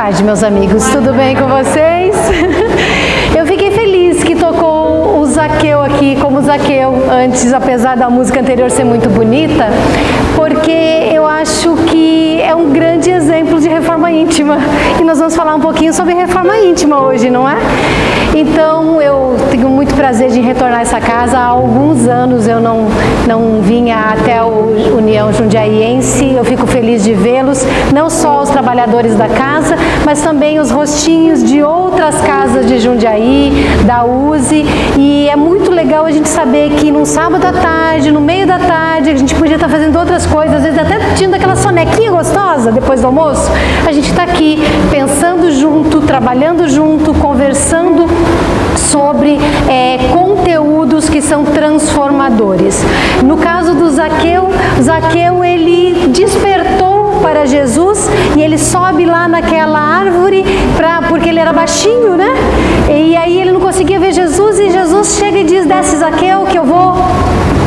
tarde, meus amigos. Tudo bem com vocês? Eu fiquei feliz que tocou o Zaqueu aqui, como Zaqueu antes, apesar da música anterior ser muito bonita, porque eu acho que é um grande exemplo de reforma íntima. E nós vamos falar um pouquinho sobre reforma íntima hoje, não é? Então, eu tenho muito prazer de retornar a essa casa. Há alguns anos eu não vinha até o União Jundiaiense. Eu fico feliz de vê-los, não só os trabalhadores da casa, mas também os rostinhos de outras casas de Jundiaí, da USE. E é muito legal a gente saber que num sábado à tarde, no meio da tarde, a gente podia estar fazendo outras coisas, às vezes até tendo aquela sonequinha gostosa depois do almoço. A gente está aqui pensando junto, trabalhando junto, conversando sobre conteúdos que são transformadores. No caso do Zaqueu ele despertou para Jesus e ele sobe lá naquela árvore porque ele era baixinho, né? E aí ele não conseguia ver Jesus e Jesus chega e diz: desce, Zaqueu, que eu vou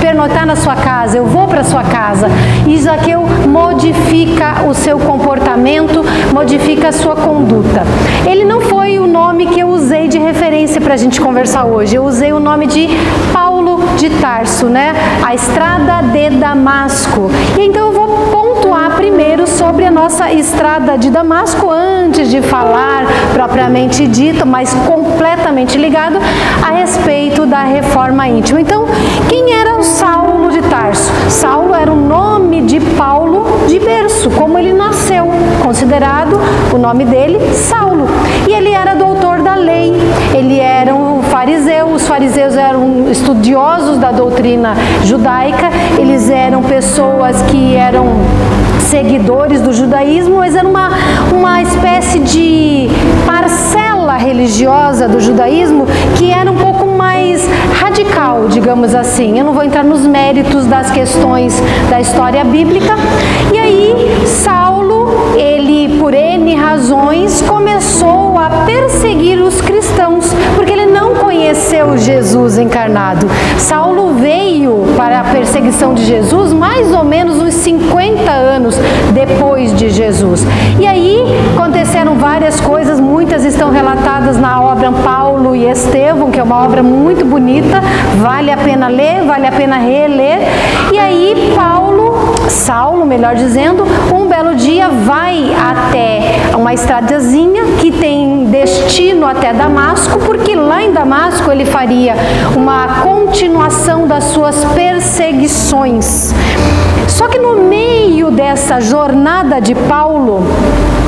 pernoitar na sua casa, eu vou para a sua casa. E Zaqueu modifica o seu comportamento, modifica a sua conduta. Ele não foi o nome que eu usei de referência para a gente conversar hoje. Eu usei o nome de Paulo de Tarso, né? A estrada de Damasco. E então eu vou pontuar primeiro sobre a nossa estrada de Damasco, antes de falar propriamente dito, mas completamente ligado a respeito da reforma íntima. Então, quem era o Saulo de Tarso? Saulo era o nome de Paulo de berço, como ele nasceu, considerado o nome dele Saulo. E ele era doutor da lei, ele era um fariseu. Os fariseus eram estudiosos da doutrina judaica, eles eram pessoas que eram seguidores do judaísmo, mas era uma espécie de parcela religiosa do judaísmo que era um pouco mais radical, digamos assim. Eu não vou entrar nos méritos das questões da história bíblica. E aí, Saulo, ele, por N razões, começou a perseguir os cristãos, porque ele não conheceu Jesus encarnado. Saulo veio para a perseguição de Jesus mais ou menos uns 50 anos depois de Jesus. E aí aconteceram várias coisas, muitas estão relatadas na obra Paulo e Estevão, que é uma obra muito bonita, vale a pena ler, vale a pena reler. E aí Saulo, melhor dizendo, um belo dia vai até uma estradazinha que tem destino até Damasco, porque lá em Damasco ele faria uma continuação das suas perseguições. Só que no meio dessa jornada de Paulo,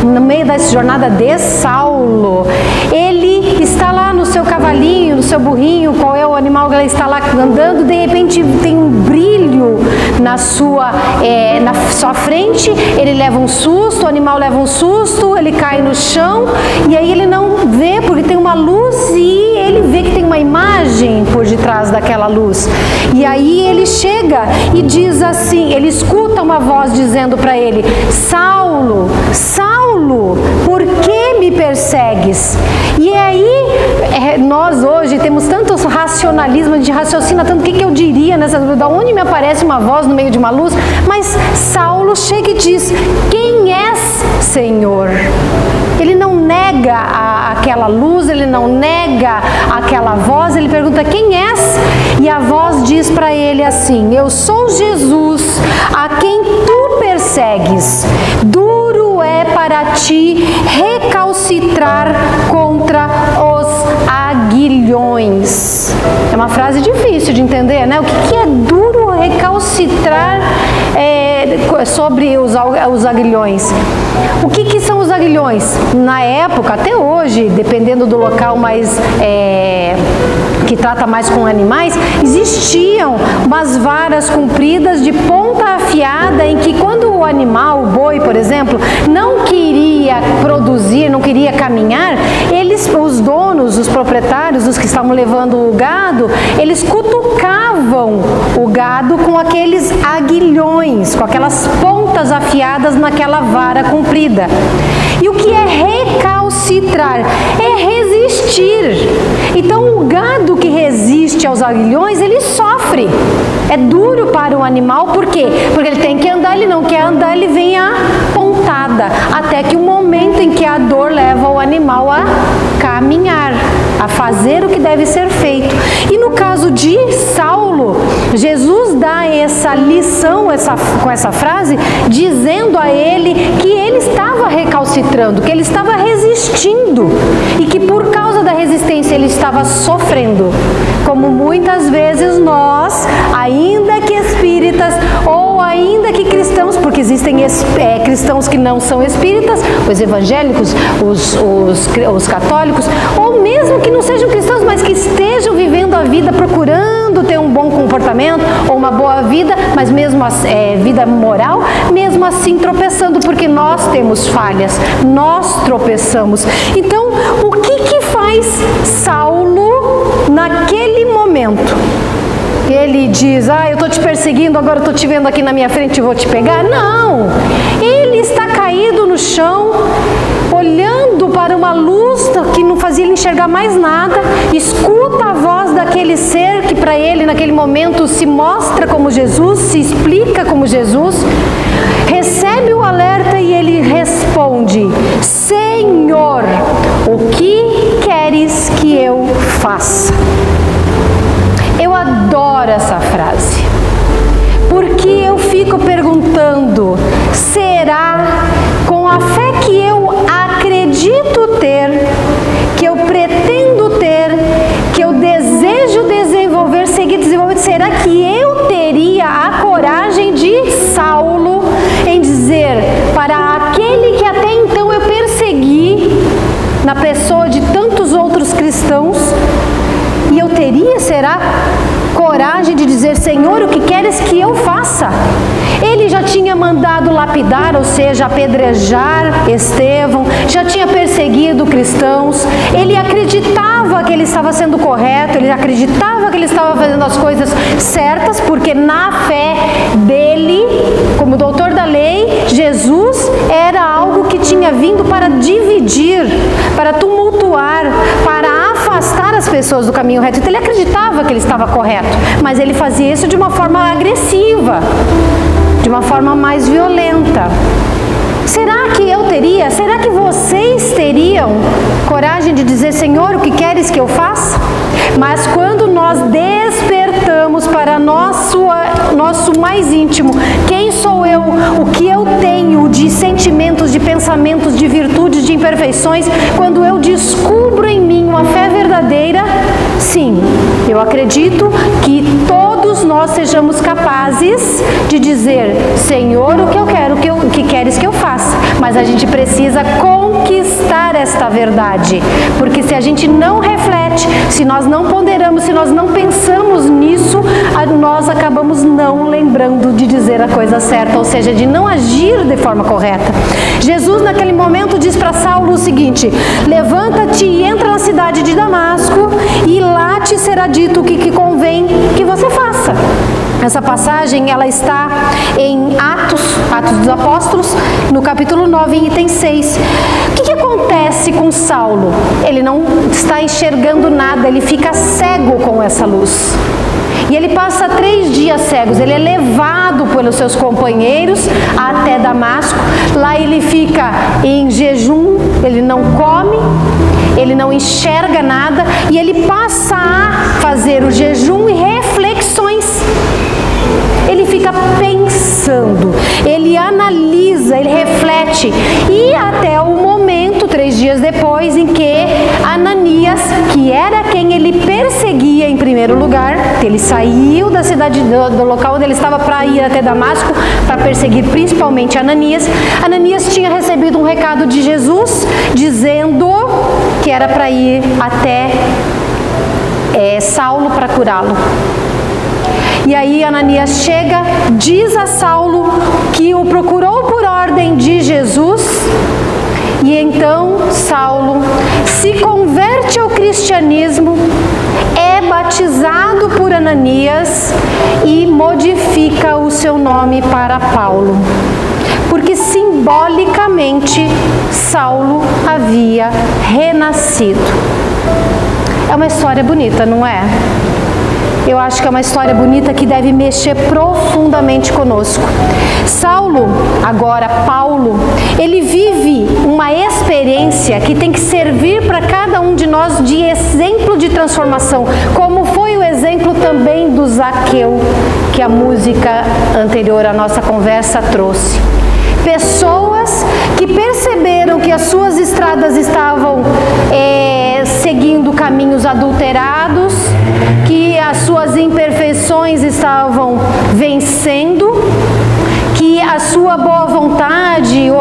no meio dessa jornada de Saulo, ele está lá no seu cavalinho, no seu burrinho, qual é o animal que ele está lá andando, de repente tem um brilho na sua frente, ele leva um susto, o animal leva um susto, ele cai no chão, e aí ele não vê, porque tem uma luz, e ele vê que tem uma imagem por detrás daquela luz. E aí ele chega e diz assim, ele escuta uma voz dizendo para ele: Saulo, Saulo, por que me persegues? E aí, nós hoje temos tanto racionalismo, a gente raciocina tanto, o que eu diria nessa dúvida, da onde me aparece uma voz no meio de uma luz? Mas Saulo chega e diz: quem és, Senhor? Ele não nega aquela luz, ele não nega aquela voz, ele pergunta: quem és? E a voz diz para ele assim: eu sou Jesus, a quem tu persegues. Duro é para ti recalcitrar contra os aguilhões. É uma frase difícil de entender, né? O que é duro recalcitrar sobre os aguilhões? O que são os aguilhões? Na época, até hoje, dependendo do local mais que trata mais com animais, existiam umas varas compridas de ponta afiada, em que quando o animal, o boi, por exemplo, não queria produzir, não queria caminhar, os donos, os proprietários, os que estavam levando o gado, eles cutucavam o gado com aqueles aguilhões, com aquelas pontas afiadas naquela vara comprida. E o que é recalcitrar? É resistir. Então o gado que resiste aos aguilhões, ele sofre. É duro para o animal, por quê? Porque ele tem que andar, ele não quer andar, ele vem a pontada. cansada, até que o momento em que a dor leva o animal a caminhar, a fazer o que deve ser feito. E no caso de Saulo, Jesus dá essa lição com essa frase, dizendo a ele que ele estava recalcitrando, que ele estava resistindo e que por causa da resistência ele estava sofrendo. Como muitas vezes nós, ainda que espíritas ou ainda que cristãos, porque existem cristãos que não são espíritas, os evangélicos, os católicos, ou mesmo que não sejam cristãos, mas que estejam vivendo a vida procurando ter um bom comportamento ou uma boa vida, mas mesmo vida moral, mesmo assim tropeçando, porque nós temos falhas, nós tropeçamos. Então, o que faz Saulo naquele momento? Ele diz, eu estou te perseguindo, agora eu estou te vendo aqui na minha frente e vou te pegar? Não! Ele está caído no chão, olhando para uma luz que não fazia ele enxergar mais nada, escuta a voz daquele ser que para ele naquele momento se mostra como Jesus, se explica como Jesus, recebe o alerta e ele responde, Senhor, o que queres que eu faça? Eu adoro essa frase, porque eu fico perguntando, será com a fé que eu acredito ter, que eu pretendo ter, que eu desejo desenvolver, seguir desenvolvendo, será que eu teria a coragem de Saulo em dizer para aquele que até então eu persegui, na pessoa de tantos outros cristãos, e eu teria, será, coragem de dizer, Senhor, o que queres que eu faça? Ele já tinha mandado lapidar, ou seja, apedrejar Estevão, já tinha perseguido cristãos, ele acreditava que ele estava sendo correto, ele acreditava que ele estava fazendo as coisas certas, porque na fé dele, como doutor da lei, Jesus era algo que tinha vindo para dividir, para tumultuar, para afastar as pessoas do caminho reto. Então ele acreditava que ele estava correto, mas ele fazia isso de uma forma agressiva, de uma forma mais violenta. Será que eu teria, será que vocês teriam coragem de dizer, Senhor, o que queres que eu faça? Mas quando nós despertamos para nosso mais íntimo, quem sou eu, o que eu tenho de sentimentos, de pensamentos, de virtudes, de imperfeições, quando eu descubro em mim uma fé verdadeira, sim, eu acredito que todos nós sejamos capazes de dizer, Senhor, o que eu quero, o que queres que eu faça? Mas a gente precisa conquistar esta verdade, porque se a gente não reflete, se nós não ponderamos, se nós não pensamos nisso, nós acabamos não lembrando de dizer a coisa certa, ou seja, de não agir de forma correta. Jesus naquele momento diz para Saulo o seguinte, levanta-te e entra na cidade de Damasco e lá te será dito o que convém que você faça. Essa passagem, ela está em Atos dos Apóstolos, no capítulo 9, item 6. O que acontece com Saulo? Ele não está enxergando nada, ele fica cego com essa luz. E ele passa 3 dias cegos, ele é levado pelos seus companheiros até Damasco. Lá ele fica em jejum, ele não come, ele não enxerga nada e ele passa a fazer o jejum e reflexões. Ele fica pensando, ele analisa, ele reflete e até o momento, 3 dias depois, em que Ananias, que era quem ele perseguia em primeiro lugar, ele saiu da cidade, do local onde ele estava para ir até Damasco, para perseguir principalmente Ananias. Ananias tinha recebido um recado de Jesus, dizendo que era para ir até Saulo para curá-lo. E aí Ananias chega, diz a Saulo que o procurou por ordem de Jesus, e então Saulo se converte ao cristianismo, é batizado por Ananias e modifica o seu nome para Paulo, porque simbolicamente Saulo havia renascido. É uma história bonita, não é? Eu acho que é uma história bonita que deve mexer profundamente conosco. Saulo, agora Paulo, ele vive uma experiência que tem que servir para cada um de nós de exemplo de transformação, como foi o exemplo também do Zaqueu, que a música anterior à nossa conversa trouxe. Pessoas que perceberam que as suas estradas estavam seguindo caminhos adulterados, que as suas imperfeições estavam vencendo, que a sua boa vontade ou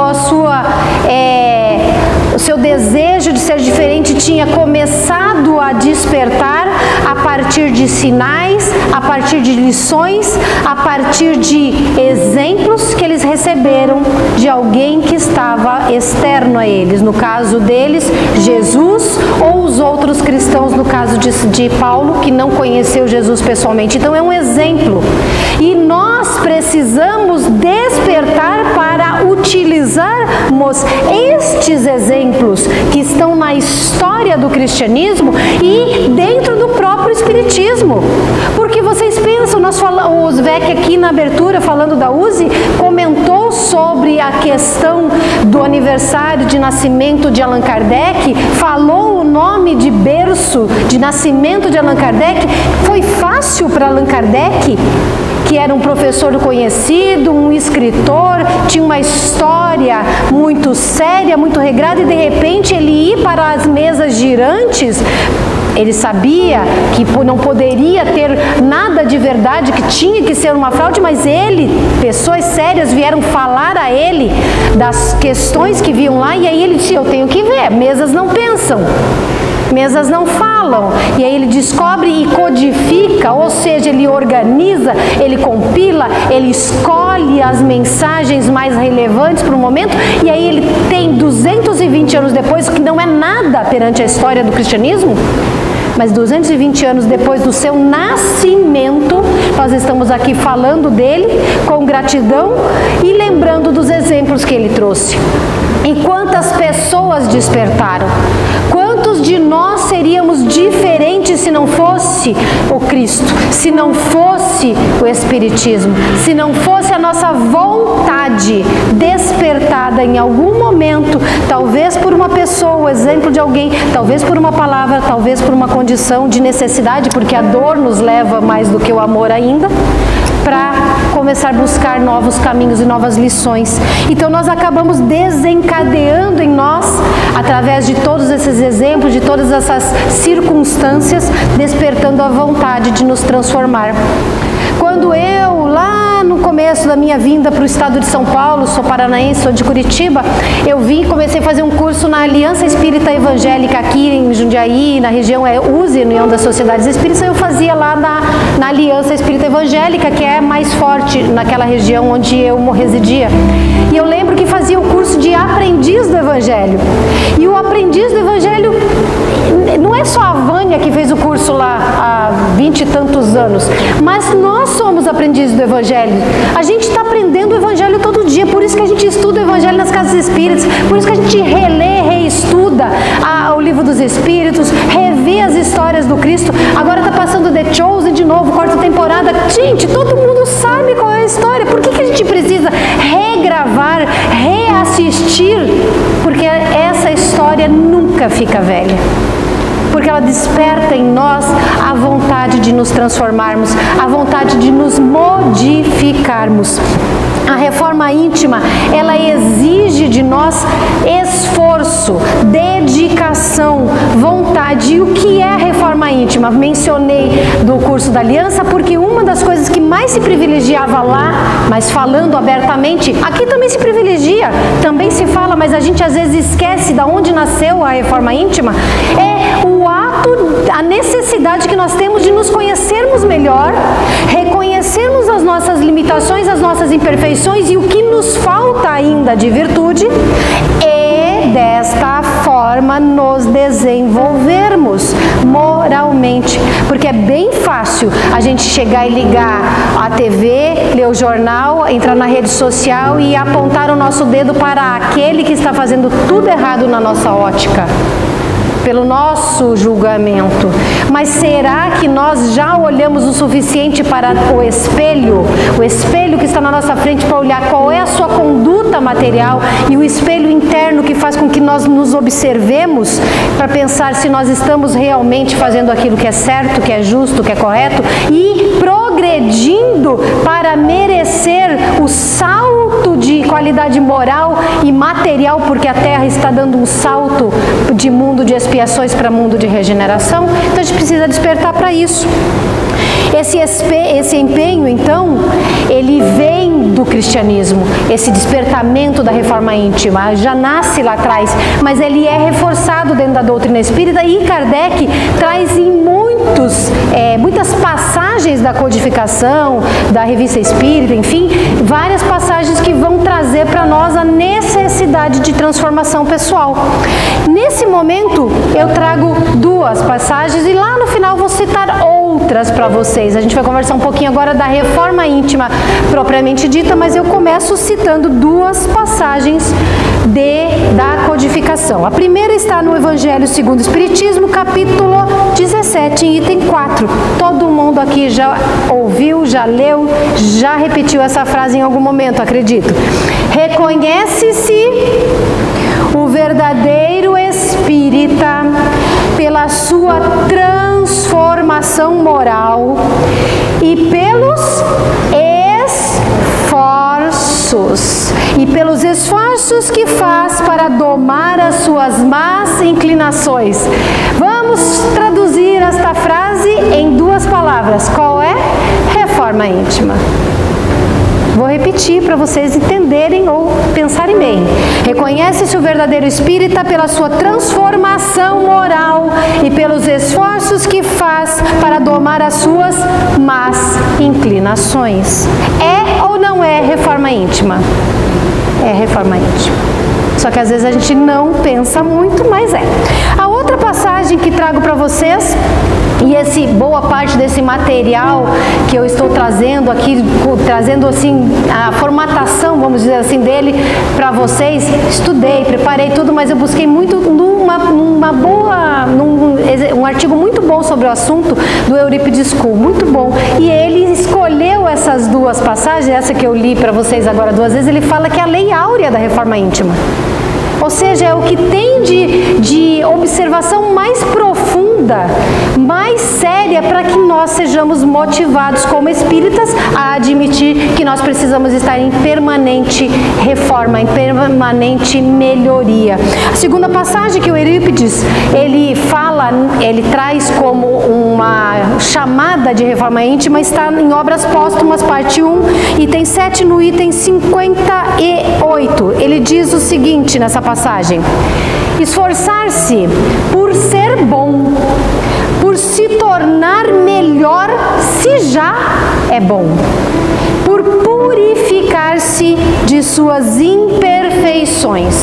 o seu desejo de ser diferente tinha começado a despertar a partir de sinais, a partir de lições, a partir de exemplos que eles receberam de alguém que estava externo a eles. No caso deles, Jesus, ou os outros cristãos, no caso de Paulo, que não conheceu Jesus pessoalmente. Então é um exemplo. E nós precisamos despertar para utilizarmos estes exemplos que estão na história do cristianismo e dentro do próprio espiritismo. Porque vocês pensam, o Osvec aqui na abertura, falando da USE, comentou sobre a questão do aniversário de nascimento de Allan Kardec, falou o nome de berço de nascimento de Allan Kardec. Foi fácil para Allan Kardec, que era um professor conhecido, um escritor, tinha uma história muito séria, muito regrada, e de repente ele ir para as mesas girantes. Ele sabia que não poderia ter nada de verdade, que tinha que ser uma fraude, mas pessoas sérias vieram falar a ele das questões que viam lá, e aí ele disse: eu tenho que ver, mesas não pensam. Mesas não falam. E aí ele descobre e codifica, ou seja, ele organiza, ele compila, ele escolhe as mensagens mais relevantes para o momento, e aí ele tem 220 anos depois, que não é nada perante a história do cristianismo, mas 220 anos depois do seu nascimento, nós estamos aqui falando dele com gratidão e lembrando dos exemplos que ele trouxe. E quantas pessoas despertaram? Quantos de nós seríamos diferentes se não fosse o Cristo, se não fosse o Espiritismo, se não fosse a nossa vontade despertada em algum momento, talvez por uma pessoa, o exemplo de alguém, talvez por uma palavra, talvez por uma condição de necessidade, porque a dor nos leva mais do que o amor ainda, para começar a buscar novos caminhos e novas lições. Então nós acabamos desencadeando em nós, através de todos esses exemplos, de todas essas circunstâncias, despertando a vontade de nos transformar. Quando eu, lá no começo da minha vinda para o estado de São Paulo, sou paranaense, sou de Curitiba, eu vim e comecei a fazer um curso na Aliança Espírita Evangélica aqui em Jundiaí, na região USE, União das Sociedades Espíritas. Eu fazia lá na Aliança Espírita Evangélica, que é mais forte naquela região onde eu residia. E eu lembro que fazia o curso de aprendiz do Evangelho. E o aprendiz do Evangelho, não é só a Vânia que fez o curso lá há 20 e tantos anos, mas nós somos aprendizes do Evangelho. A gente está aprendendo o Evangelho todo dia, por isso que a gente estuda o Evangelho nas casas espíritas, por isso que a gente relê, reestuda o Livro dos Espíritos, revê as histórias do Cristo. Agora está passando The Chosen de novo, quarta temporada. Gente, todo mundo sabe qual é a história. Por que a gente precisa regravar, reassistir? Porque essa história nunca fica velha. Porque ela desperta em nós a vontade de nos transformarmos, a vontade de nos modificarmos. A reforma íntima, ela exige de nós esforço, dedicação, vontade. E o que é a reforma íntima? Mencionei do curso da Aliança, porque uma das coisas que mais se privilegiava lá, mas falando abertamente, aqui também se privilegia, também se fala, mas a gente às vezes esquece de onde nasceu a reforma íntima, é o ato, a necessidade que nós temos de nos conhecermos melhor, reconhecermos as nossas limitações, as nossas imperfeições e o que nos falta ainda de virtude, e desta forma nos desenvolvermos moralmente. Porque é bem fácil a gente chegar e ligar a TV, ler o jornal, entrar na rede social e apontar o nosso dedo para aquele que está fazendo tudo errado na nossa ótica. pelo nosso julgamento. Mas será que nós já olhamos o suficiente para o espelho que está na nossa frente, para olhar qual é a sua conduta material, e o espelho interno que faz com que nós nos observemos para pensar se nós estamos realmente fazendo aquilo que é certo, que é justo, que é correto, e progredindo para merecer o salto de qualidade moral e material, porque a Terra está dando um salto de mundo de expiações para mundo de regeneração. Então a gente precisa despertar para isso. Esse empenho, então, ele vem do cristianismo, esse despertamento da reforma íntima, já nasce lá atrás, mas ele é reforçado dentro da doutrina espírita, e Kardec traz em muitas passagens da codificação, da revista espírita, enfim, várias passagens que vão trazer para nós a necessidade de transformação pessoal. Nesse momento, eu trago duas passagens e lá no final vou citar outras para vocês. A gente vai conversar um pouquinho agora da reforma íntima propriamente dita, mas eu começo citando duas passagens da codificação. A primeira está no Evangelho segundo o Espiritismo, capítulo 17, item 4. Todo mundo aqui já ouviu, já leu, já repetiu essa frase em algum momento, acredito. Reconhece-se o verdadeiro espírita pela sua transformação moral e pelos esforços que faz para domar as suas más inclinações. Vamos traduzir esta frase em duas palavras. Qual é? Reforma íntima. Vou repetir para vocês entenderem ou pensarem bem. Reconhece-se o verdadeiro espírita pela sua transformação moral e pelos esforços que faz para domar as suas más inclinações. É ou não é reforma íntima? É reforma íntima. Só que às vezes a gente não pensa muito, mas é. A outra passagem que trago para vocês, e boa parte desse material que eu estou trazendo aqui, trazendo assim a formatação, vamos dizer assim, dele para vocês, estudei, preparei tudo, mas eu busquei muito um artigo muito bom sobre o assunto do Eurípides Kuhl, muito bom. E ele escolheu essas duas passagens, essa que eu li para vocês agora duas vezes. Ele fala que é a lei áurea da reforma íntima. Ou seja, é o que tem de observação mais profunda, mais séria, para que nós sejamos motivados como espíritas a admitir que nós precisamos estar em permanente reforma, em permanente melhoria. A segunda passagem que o Eurípides, ele traz como uma chamada de reforma íntima, está em Obras Póstumas, parte 1, item 7, no item 58. Ele diz o seguinte nessa passagem: esforçar-se por ser bom, por se tornar melhor se já é bom, por purificar-se de suas imperfeições,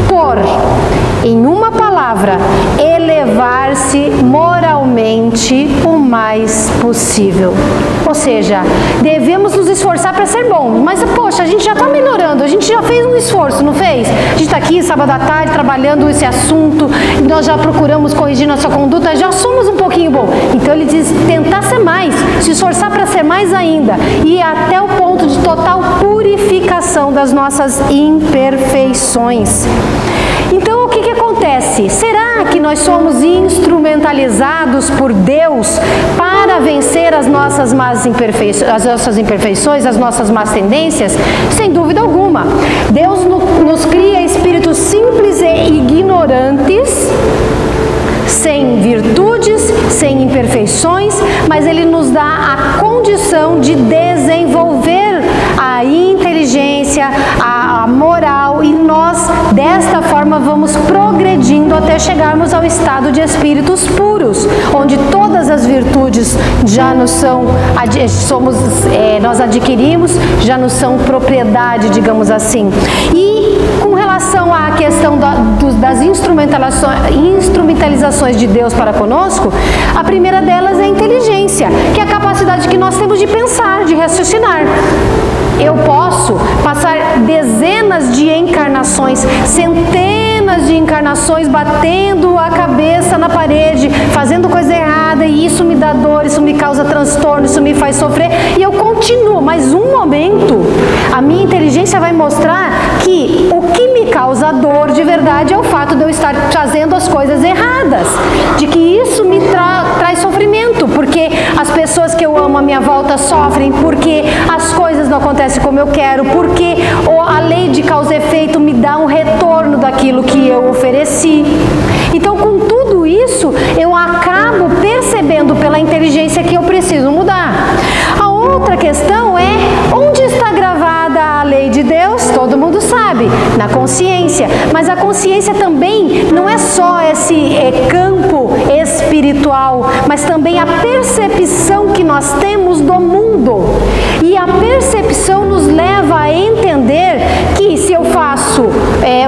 por, em uma palavra, elevar-se moralmente o mais possível. Ou seja, devemos nos esforçar para ser bom. Mas, poxa, a gente já está melhorando, a gente já fez um esforço, não fez? A gente está aqui sábado à tarde trabalhando esse assunto, nós já procuramos corrigir nossa conduta, já somos um pouquinho bom. Então ele diz, tentar ser mais, se esforçar para ser mais ainda, e até o ponto de total purificação das nossas imperfeições. Então o que acontece? Será que nós somos instrumentalizados por Deus para vencer as nossas imperfeições, as nossas más tendências? Sem dúvida alguma. Deus nos cria espíritos simples e ignorantes, sem virtudes, sem imperfeições, mas Ele nos dá a condição de desenvolver a inteligência, a moral, e nós, desta forma, vamos progredindo até chegarmos ao estado de espíritos puros, onde todas as virtudes já nós adquirimos, já nos são propriedade, digamos assim. E com relação à questão das instrumentalizações de Deus para conosco, a primeira delas é a inteligência, que é a capacidade que nós temos de pensar, de raciocinar. Eu posso passar dezenas de encarnações, centenas centenas de encarnações batendo a cabeça na parede, fazendo coisa errada, e isso me dá dor, isso me causa transtorno, isso me faz sofrer, e eu continuo. Mas um momento, a minha inteligência vai mostrar que o que me causa dor de verdade é o fato de eu estar fazendo as coisas erradas, de que isso me traz sofrimento, porque as pessoas que eu amo à minha volta sofrem, porque as coisas não acontecem como eu quero, porque a lei de causa e efeito me dá um retorno daquilo que eu ofereci. Então, com tudo isso, eu acabo percebendo pela inteligência que eu preciso mudar. A outra questão é, onde está gravada a lei de Deus? Todo mundo sabe, na consciência. Mas a consciência também não é só esse campo espiritual, mas também a percepção que nós temos do mundo. E a percepção nos leva a entender que se eu faço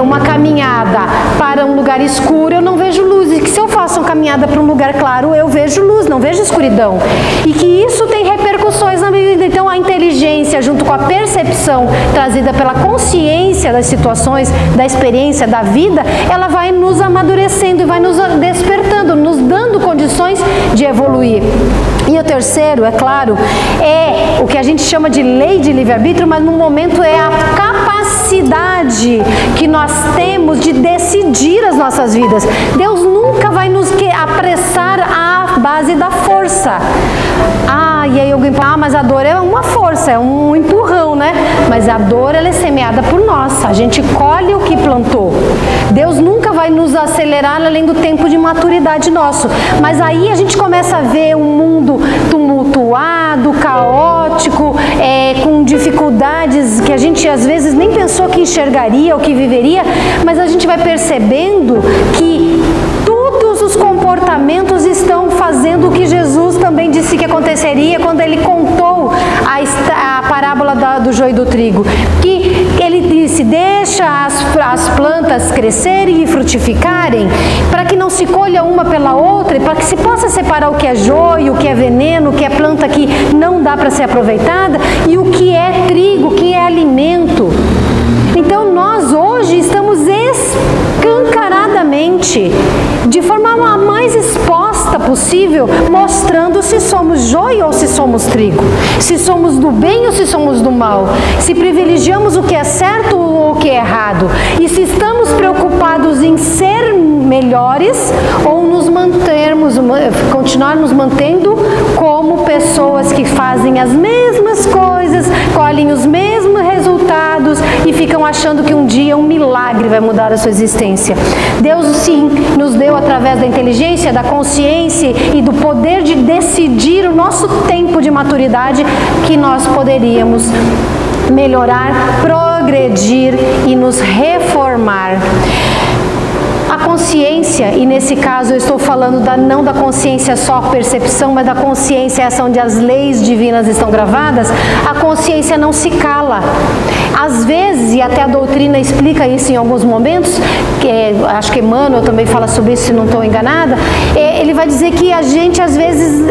uma caminhada para um lugar escuro, eu não vejo luz. E que se eu faço uma caminhada para um lugar claro, eu vejo luz, não vejo escuridão. E que isso tem repercussões na minha vida. Então a inteligência, junto com a percepção trazida pela consciência das situações, da experiência, da vida, ela vai nos amadurecendo e vai nos despertando, nos dando condições de evoluir. E o terceiro, é claro, é o que a gente chama de lei de livre-arbítrio, mas no momento é a capacidade que nós temos de decidir as nossas vidas. Deus nunca vai nos apressar à base da força. E aí alguém fala, mas a dor é uma força, é um empurrão, né? Mas a dor, ela é semeada por nós, a gente colhe o que plantou. Deus nunca vai nos acelerar além do tempo de maturidade nosso. Mas aí a gente começa a ver um mundo tumultuado, caótico, com dificuldades que a gente às vezes nem pensou que enxergaria ou que viveria, mas a gente vai percebendo que todos os comportamentos estão fazendo o que Jesus também disse que aconteceria quando ele contou a parábola do joio e do trigo. Que ele disse, deixa as plantas crescerem e frutificarem, para que não se colha uma pela outra, e para que se possa separar o que é joio, o que é veneno, o que é planta que não dá para ser aproveitada, e o que é trigo, o que é alimento. Então nós hoje estamos escancaradamente, de forma a mais exposta possível, mostrando se somos joio ou se somos trigo, se somos do bem ou se somos do mal, se privilegiamos o que é certo ou o que é errado, e se estamos preocupados em ser melhores ou continuar nos mantendo como pessoas que fazem as mesmas coisas, colhem os mesmos resultados e ficam achando que um dia um milagre vai mudar a sua existência. Deus sim nos deu, através da inteligência, da consciência e do poder de decidir o nosso tempo de maturidade, que nós poderíamos melhorar, progredir e nos reformar. A consciência, e nesse caso eu estou falando não da consciência só percepção, mas da consciência, essa onde as leis divinas estão gravadas, a consciência não se cala. Às vezes, e até a doutrina explica isso em alguns momentos, acho que Emmanuel também fala sobre isso, se não estou enganada, ele vai dizer que a gente às vezes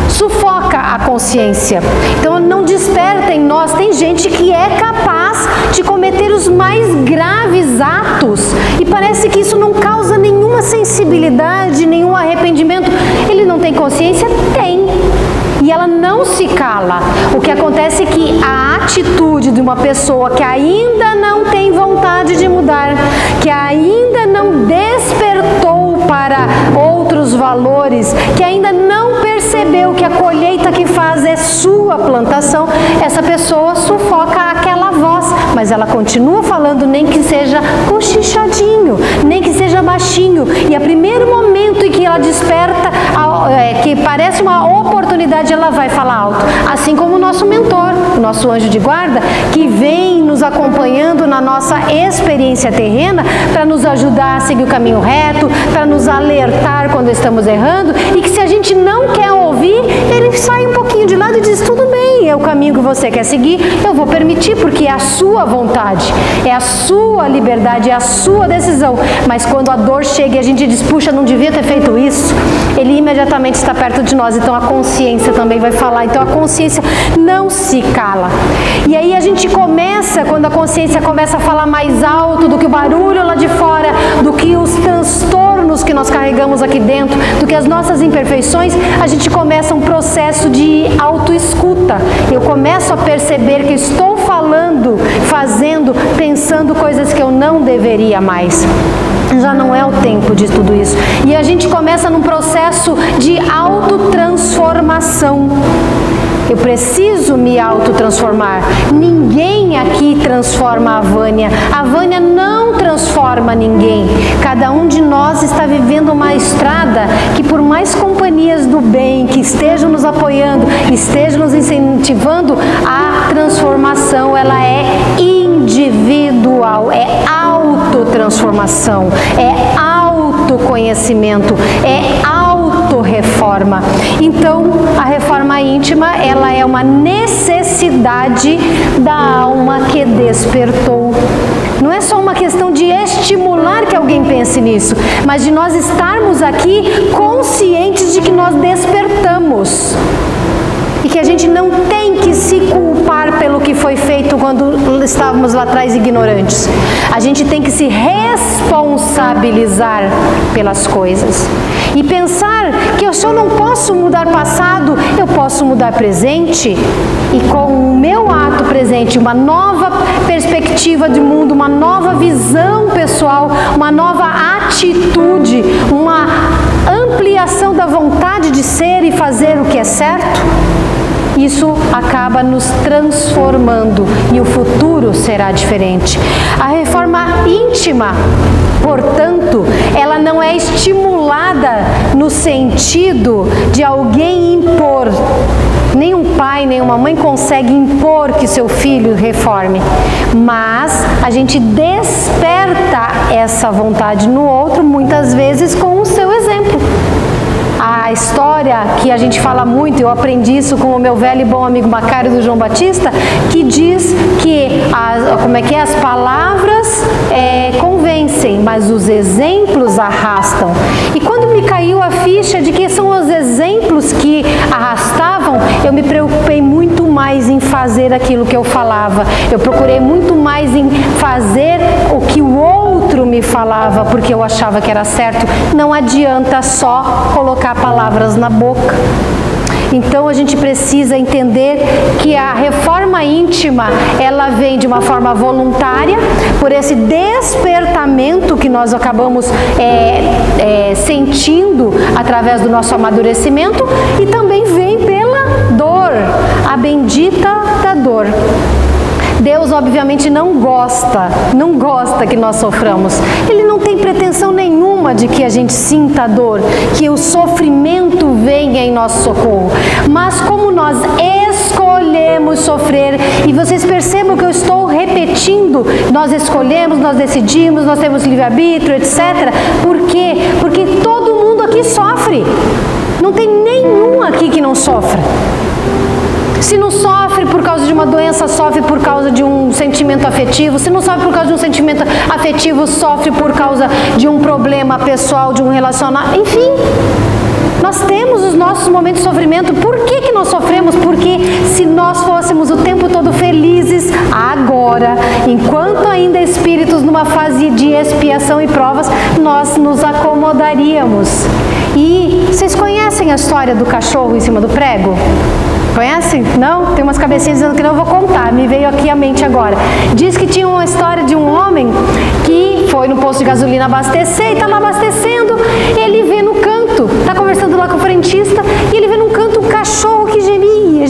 sufoca a consciência. Então não desperta em nós. Tem gente que é capaz de cometer os mais graves atos e parece que isso não causa nenhuma sensibilidade, nenhum arrependimento. Ele não tem consciência? Tem. E ela não se cala. O que acontece é que a atitude de uma pessoa que ainda não tem vontade de mudar, que ainda não despertou para outros valores, que ainda não percebeu que a colheita que faz é sua plantação, essa pessoa sufoca aquela voz, mas ela continua falando, nem que seja cochichadinho, nem que seja baixinho. E a primeiro momento em que ela desperta, que parece uma oportunidade, ela vai falar alto. Assim como o nosso mentor, o nosso anjo de guarda, que vem nos acompanhando na nossa experiência terrena para nos ajudar a seguir o caminho reto, para nos alertar quando estamos errando, e que se a gente não quer ouvir, ele sai um pouquinho de lado e diz, tudo bem, sim é o caminho que você quer seguir, eu vou permitir, porque é a sua vontade, é a sua liberdade, é a sua decisão. Mas quando a dor chega e a gente diz, puxa, não devia ter feito isso, ele imediatamente está perto de nós, então a consciência também vai falar, então a consciência não se cala. E aí a gente começa, quando a consciência começa a falar mais alto do que o barulho lá de fora, do que os transtornos que nós carregamos aqui dentro, do que as nossas imperfeições, a gente começa um processo de autoescuta. Eu começo a perceber que estou falando, fazendo, pensando coisas que eu não deveria mais. Já não é o tempo de tudo isso. E a gente começa num processo de autotransformação. Eu preciso me autotransformar. Ninguém aqui transforma a Vânia. A Vânia não transforma ninguém. Cada um de nós está vivendo uma estrada que, por mais companhias do bem que estejam nos apoiando, estejam nos incentivando, a transformação ela é individual, é autotransformação, é autoconhecimento, é autorreforma. Então, a reforma íntima, ela é uma necessidade da alma que despertou. Não é só uma questão de estimular que alguém pense nisso, mas de nós estarmos aqui conscientes de que nós despertamos. E que a gente não tem que se culpar pelo que foi feito quando estávamos lá atrás ignorantes. A gente tem que se responsabilizar pelas coisas. E pensar que se eu não posso mudar passado, eu posso mudar presente. E com o meu ato presente, uma nova perspectiva de mundo, uma nova visão pessoal, uma nova atitude, uma ampliação da vontade de ser e fazer o que é certo, isso acaba nos transformando e o futuro será diferente. A reforma íntima, portanto, ela não é estimulada no sentido de alguém impor. Nenhum pai, nenhuma mãe consegue impor que seu filho reforme, mas a gente desperta essa vontade no outro, muitas vezes com o seu exemplo. A história que a gente fala muito, eu aprendi isso com o meu velho e bom amigo Macário do João Batista, que diz que as palavras convencem, mas os exemplos arrastam. E quando me caiu a ficha de que são os exemplos que arrastavam, eu me preocupei muito mais em fazer aquilo que eu falava. Eu procurei muito mais em fazer o que o outro me falava, porque eu achava que era certo. Não adianta só colocar palavras na boca. Então a gente precisa entender que a reforma íntima, ela vem de uma forma voluntária, por esse despertamento que nós acabamos sentindo através do nosso amadurecimento, e também vem pela dor, a bendita da dor. Deus obviamente não gosta que nós soframos. Ele não tem pretensão nenhuma de que a gente sinta dor, que o sofrimento venha em nosso socorro. Mas como nós escolhemos sofrer, e vocês percebam que eu estou repetindo, nós escolhemos, nós decidimos, nós temos livre-arbítrio, etc. Por quê? Porque todo mundo aqui sofre. Não tem nenhum aqui que não sofra. Se não sofre por causa de uma doença, sofre por causa de um sentimento afetivo. Se não sofre por causa de um sentimento afetivo, sofre por causa de um problema pessoal, de um relacionamento. Enfim, nós temos os nossos momentos de sofrimento. Por que nós sofremos? Porque se nós fôssemos o tempo todo felizes, agora, enquanto ainda espíritos numa fase de expiação e provas, nós nos acomodaríamos. E vocês conhecem a história do cachorro em cima do prego? Conhecem? Não? Tem umas cabecinhas dizendo que não, vou contar, me veio aqui à mente agora. Diz que tinha uma história de um homem que foi no posto de gasolina abastecer e estava abastecendo, ele vê no canto, está conversando lá com o frentista, e ele vê no canto um cachorro que gemia,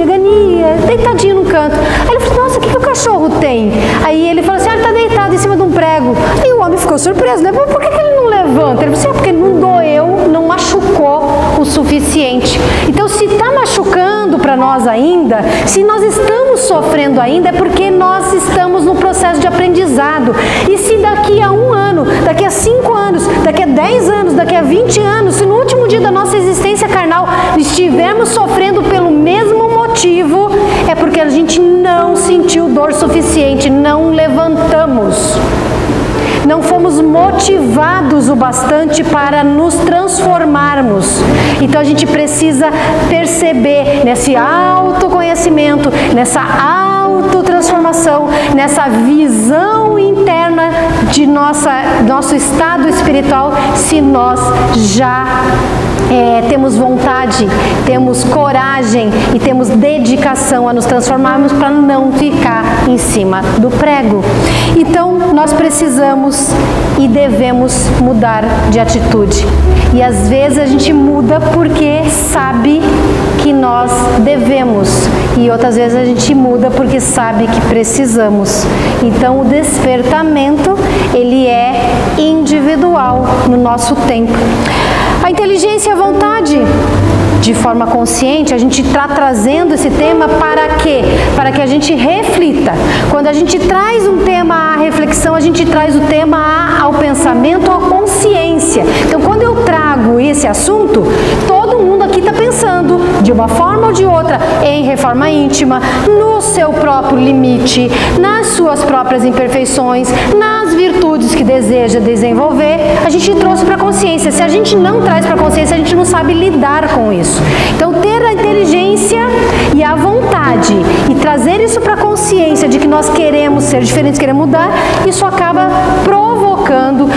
gania, deitadinho no canto. Aí ele falou, nossa, o que o cachorro tem? Aí ele falou assim, ele está deitado em cima de um prego. E o homem ficou surpreso, né? Por que ele não levanta? Ele falou, porque não doeu, não machucou o suficiente. Então, se está machucando para nós ainda, se nós estamos sofrendo ainda, é porque nós estamos no processo de aprendizado. E se daqui a 1 ano, daqui a 5 anos, daqui a 10 anos, daqui a 20 anos, se no último dia da nossa existência carnal estivermos sofrendo pelo mesmo motivo, é porque a gente não sentiu dor suficiente, não levantamos. Não fomos motivados o bastante para nos transformarmos. Então a gente precisa perceber nesse autoconhecimento, nessa autotransformação, nessa visão interna de nosso estado espiritual, se nós já temos vontade, temos coragem e temos dedicação a nos transformarmos para não ficar em cima do prego. Então nós precisamos e devemos mudar de atitude. E às vezes a gente muda porque sabe que nós devemos, e outras vezes a gente muda porque sabe que precisamos. Então o despertamento, ele é individual no nosso tempo. A inteligência e a vontade, de forma consciente, a gente está trazendo esse tema para quê? Para que a gente reflita. Quando a gente traz um tema à reflexão, a gente traz o tema ao pensamento, à consciência. Então, quando eu trago esse assunto, todo mundo aqui está pensando, de uma forma ou de outra, em reforma íntima, no seu próprio limite, nas suas próprias imperfeições, nas virtudes que deseja desenvolver. A gente trouxe para a consciência. Se a gente não traz para a consciência, a gente não sabe lidar com isso. Então, ter a inteligência e a vontade e trazer isso para a consciência de que nós queremos ser diferentes, queremos mudar, isso acaba provocando,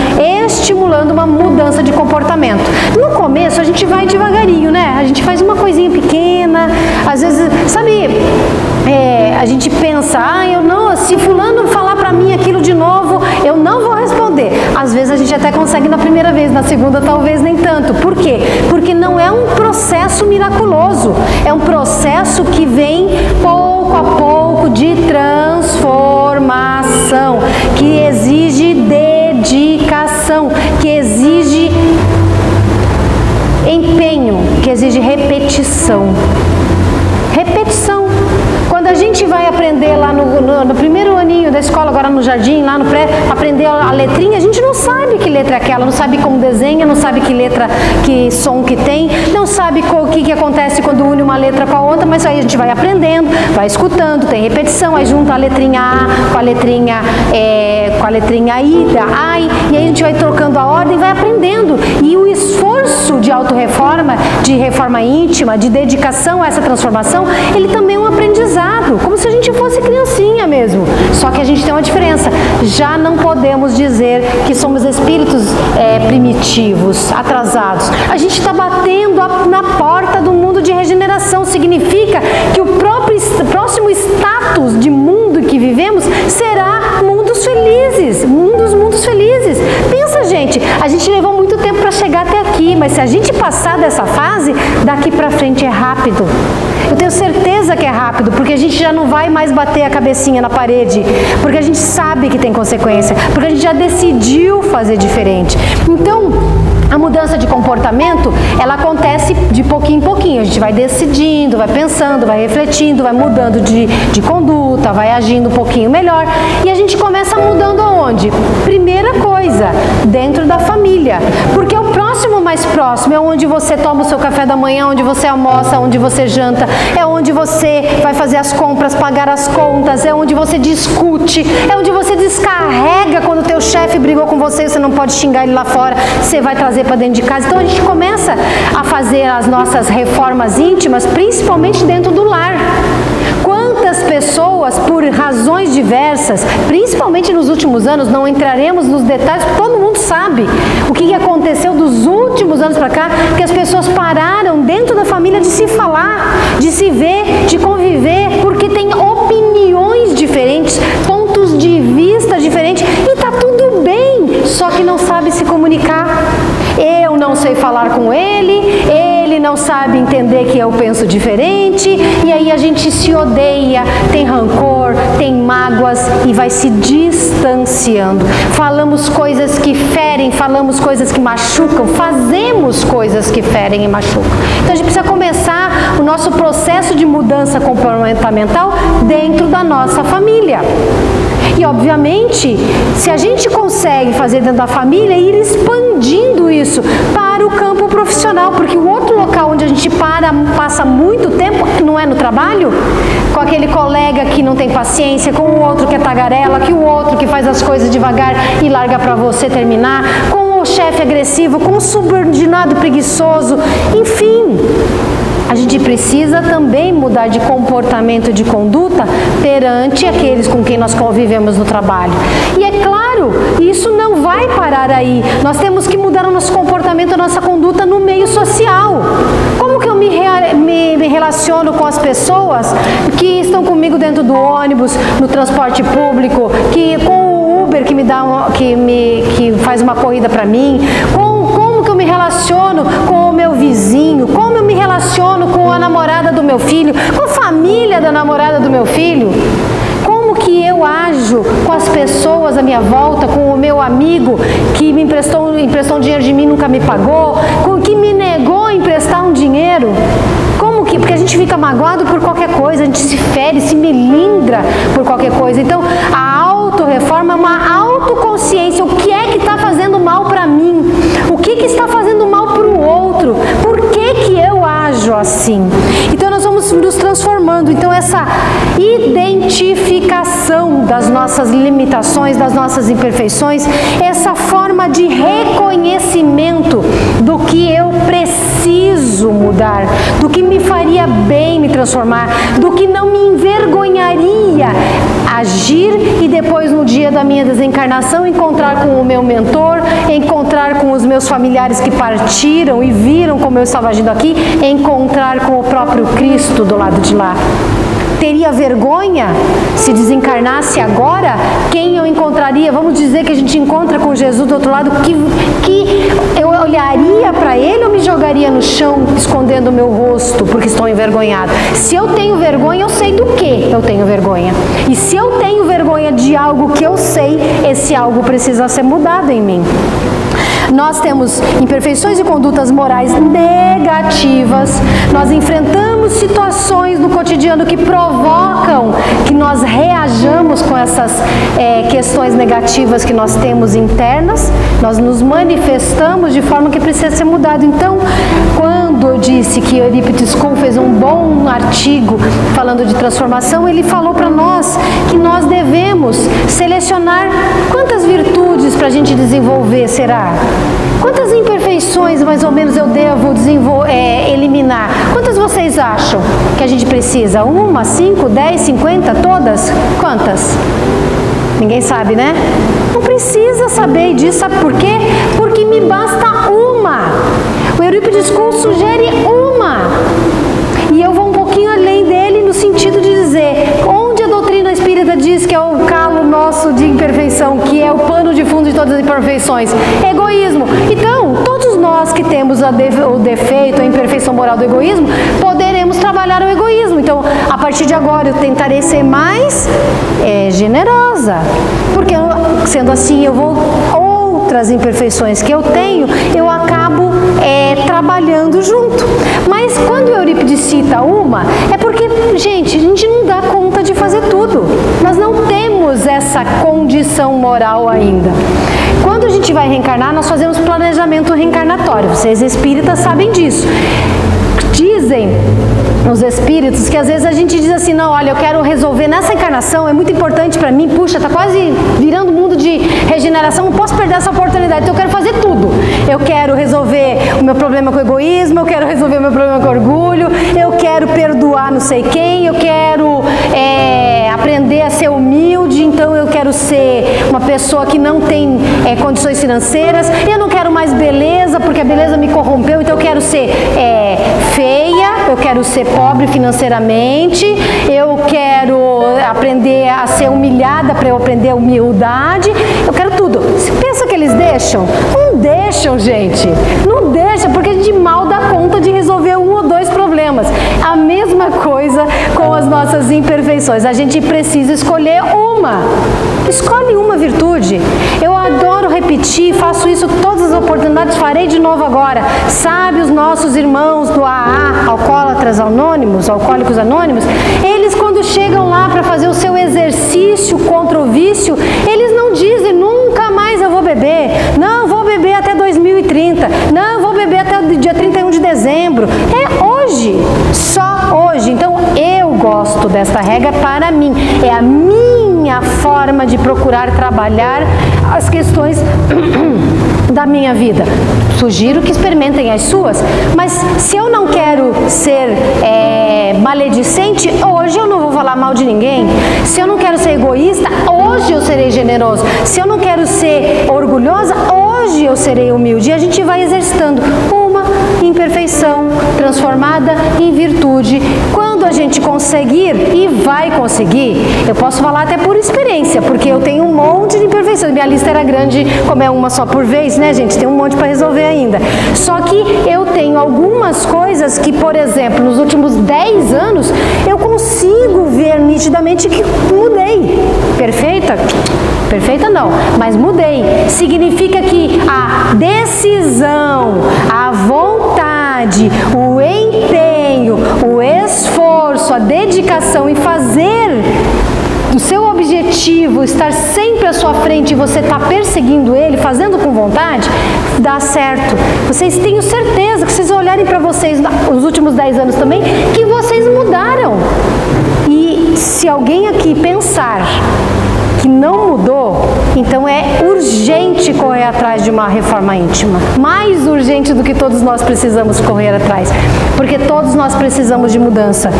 estimulando uma mudança de comportamento. No começo, a gente vai devagarinho, né? A gente faz uma coisinha pequena, às vezes, sabe, a gente pensa, se fulano falar para mim aquilo de novo, eu não vou responder. Às vezes a gente até consegue na primeira vez, na segunda talvez nem tanto. Por quê? Porque não é um processo miraculoso, é um processo que vem pouco a pouco de transformação, que exige dedicação, que exige empenho, que exige repetição. Repetição. Quando a gente vai aprender lá no primeiro aninho da escola, agora no jardim, lá no pré, aprender a letrinha, a gente não sabe que letra é aquela, não sabe como desenha, não sabe que letra, que som que tem, não sabe o que acontece quando une uma letra com a outra, mas aí a gente vai aprendendo, vai escutando, tem repetição, aí junta a letrinha A com a letrinha I, da AI, e aí a gente vai trocando a ordem, vai aprendendo. E o esforço de autorreforma, de reforma íntima, de dedicação a essa transformação, ele também é um aprendizado, como se a gente fosse criancinha mesmo. Só que a gente tem uma diferença, já não podemos dizer que somos espíritos primitivos, atrasados. A gente está batendo na porta do mundo de regeneração, significa que o próximo status de mundo que vivemos será mundos felizes, mundos felizes. Pensa, gente, a gente levou muito tempo para chegar até aqui, mas se a gente passar dessa fase, daqui para frente é rápido. Eu tenho certeza que é rápido, porque a gente já não vai mais bater a cabecinha na parede, porque a gente sabe que tem consequência, porque a gente já decidiu fazer diferente. Então, a mudança de comportamento, ela acontece de pouquinho em pouquinho. A gente vai decidindo, vai pensando, vai refletindo, vai mudando de conduta, vai agindo um pouquinho melhor. E a gente começa mudando aonde? Primeira coisa, dentro da família. Porque o próximo mais próximo é onde você toma o seu café da manhã, onde você almoça, onde você janta, é onde você vai fazer as compras, pagar as contas, é onde você discute, é onde você descarrega quando o teu chefe brigou com você, você não pode xingar ele lá fora, você vai trazer para dentro de casa. Então a gente começa a fazer as nossas reformas íntimas, principalmente dentro do lar. Quantas pessoas, por razões diversas, principalmente nos últimos anos, não entraremos nos detalhes, todo mundo sabe o que aconteceu dos últimos anos para cá, que as pessoas pararam dentro da família de se falar, de se ver, de conviver, porque tem opiniões diferentes, pontos de vista diferentes, e tá tudo bem, só que não sabe se comunicar. Eu não sei falar com ele ele não sabe entender que eu penso diferente, e aí a gente se odeia, tem rancor, tem mágoas e vai se distanciando. Falamos coisas que ferem, falamos coisas que machucam, fazemos coisas que ferem e machucam. Então a gente precisa começar o nosso processo de mudança comportamental dentro da nossa família. E obviamente, se a gente consegue fazer dentro da família, ir expandindo isso para o campo profissional, porque o outro local onde a gente passa muito tempo, não é no trabalho, com aquele colega que não tem paciência, com o outro que é tagarela, que o outro que faz as coisas devagar e larga para você terminar, com o chefe agressivo, com o subordinado preguiçoso, enfim. A gente precisa também mudar de comportamento, de conduta perante aqueles com quem nós convivemos no trabalho. E é claro, isso não vai parar aí. Nós temos que mudar o nosso comportamento, a nossa conduta no meio social. Como que eu me relaciono com as pessoas que estão comigo dentro do ônibus, no transporte público, com o Uber que faz uma corrida para mim? Como que eu me relaciono com o meu vizinho? Como eu me relaciono com a namorada do meu filho? Com a família da namorada do meu filho? Como que eu ajo com as pessoas à minha volta, com o meu amigo que me emprestou um dinheiro de mim e nunca me pagou, que me negou a emprestar um dinheiro? Porque a gente fica magoado por qualquer coisa, a gente se fere, se melindra por qualquer coisa. Então, a autorreforma é uma autoconsciência. O que é que está fazendo mal para mim? O que está fazendo mal para o outro? Por que eu ajo assim? Então, nós vamos nos transformando. Então, essa identificação das nossas limitações, das nossas imperfeições, essa forma de reconhecimento do que eu preciso mudar, do que me faria bem me transformar, do que não me envergonharia agir e depois no dia da minha desencarnação encontrar com o meu mentor, encontrar com os meus familiares que partiram e viram como eu estava agindo aqui, encontrar com o próprio Cristo do lado de lá. Teria vergonha se desencarnasse agora? Quem eu encontraria? Vamos dizer que a gente encontra com Jesus do outro lado, que eu olharia para ele ou me jogaria no chão escondendo o meu rosto porque estou envergonhado? Se eu tenho vergonha, eu sei do que eu tenho vergonha. E se eu tenho vergonha de algo que eu sei, esse algo precisa ser mudado em mim. Nós temos imperfeições e condutas morais negativas, nós enfrentamos situações no cotidiano que provocam que nós reajamos com essas questões negativas que nós temos internas, nós nos manifestamos de forma que precisa ser mudado. Então, quando eu disse que Eurípides Kuhn fez um bom artigo falando de transformação, ele falou para nós que nós devemos selecionar quantas virtudes para a gente desenvolver, será? Quantas imperfeições mais ou menos eu devo eliminar? Quantas vocês acham que a gente precisa? 1, 5, 10, 50, todas? Quantas? Ninguém sabe, né? Não precisa saber disso, sabe por quê? Porque me basta uma. O Eurípides Kuhn sugere uma. E eu vou um pouquinho além dele no sentido de dizer, onde a doutrina espírita diz que é o calo nosso de imperfeição, que é o pano de fundo de todas as imperfeições? Egoísmo. Então, todos nós que temos o defeito, a imperfeição moral do egoísmo, poderemos trabalhar o egoísmo. Então, a partir de agora, eu tentarei ser mais generosa, porque sendo assim, eu vou... outras imperfeições que eu tenho, eu acabo trabalhando junto. Mas quando Eurípides cita uma, é porque, gente, a gente não dá conta de fazer tudo. Nós não temos essa condição moral ainda. Quando a gente vai reencarnar, nós fazemos planejamento reencarnatório. Vocês espíritas sabem disso. Dizem os espíritos que às vezes a gente diz assim, não, olha, eu quero resolver nessa encarnação, é muito importante para mim, puxa, tá quase virando mundo de regeneração, não posso perder essa oportunidade, então eu quero fazer tudo. Eu quero resolver o meu problema com o egoísmo, eu quero resolver o meu problema com o orgulho, eu quero perdoar não sei quem, eu quero aprender a ser humilde, então eu quero ser uma pessoa que não tem condições financeiras, eu não quero mais beleza, porque a beleza me corrompeu, então eu quero ser feia, eu quero ser pobre financeiramente, eu quero aprender a ser humilhada para eu aprender humildade, eu quero tudo. Você pensa que eles deixam? Não deixam, gente. Não deixam, porque a gente mal dá conta de resolver problemas. A mesma coisa com as nossas imperfeições. A gente precisa escolher uma. Escolhe uma virtude. Eu adoro repetir, faço isso todas as oportunidades, farei de novo agora. Sabe, os nossos irmãos do AA, Alcoólatras Anônimos, Alcoólicos Anônimos, eles quando chegam lá para fazer o seu exercício contra o vício, eles não dizem nunca mais eu vou beber, não, vou beber até 2030, não, vou beber até o dia 31 de dezembro. É hoje, só hoje. Então eu gosto desta regra para mim, é a minha forma de procurar trabalhar as questões da minha vida. Sugiro que experimentem as suas, mas se eu não quero ser maledicente, hoje eu não vou falar mal de ninguém. Se eu não quero ser egoísta, hoje eu serei generoso. Se eu não quero ser orgulhosa, hoje eu serei humilde. E a gente vai exercitando uma imperfeição transformada em virtude. Quando a gente conseguir, e vai conseguir, eu posso falar até por experiência, porque eu tenho um monte de imperfeições. Minha lista era grande, como é uma só por vez, né, gente? Tem um monte para resolver ainda. Só que eu tenho algumas coisas que, por exemplo, nos últimos 10 anos, eu consigo ver nitidamente que mudei. Perfeita? Perfeita não, mas mudei. Significa que a decisão, a vontade, o empenho, o esforço, a dedicação em fazer o seu objetivo, estar sempre à sua frente e você está perseguindo ele, fazendo com vontade, dá certo. Vocês tenho certeza que vocês olharem para vocês nos últimos 10 anos também, que vocês mudaram. E se alguém aqui pensar que não mudou, então é urgente correr atrás de uma reforma íntima. Mais urgente do que todos nós precisamos correr atrás, porque todos nós precisamos de mudança.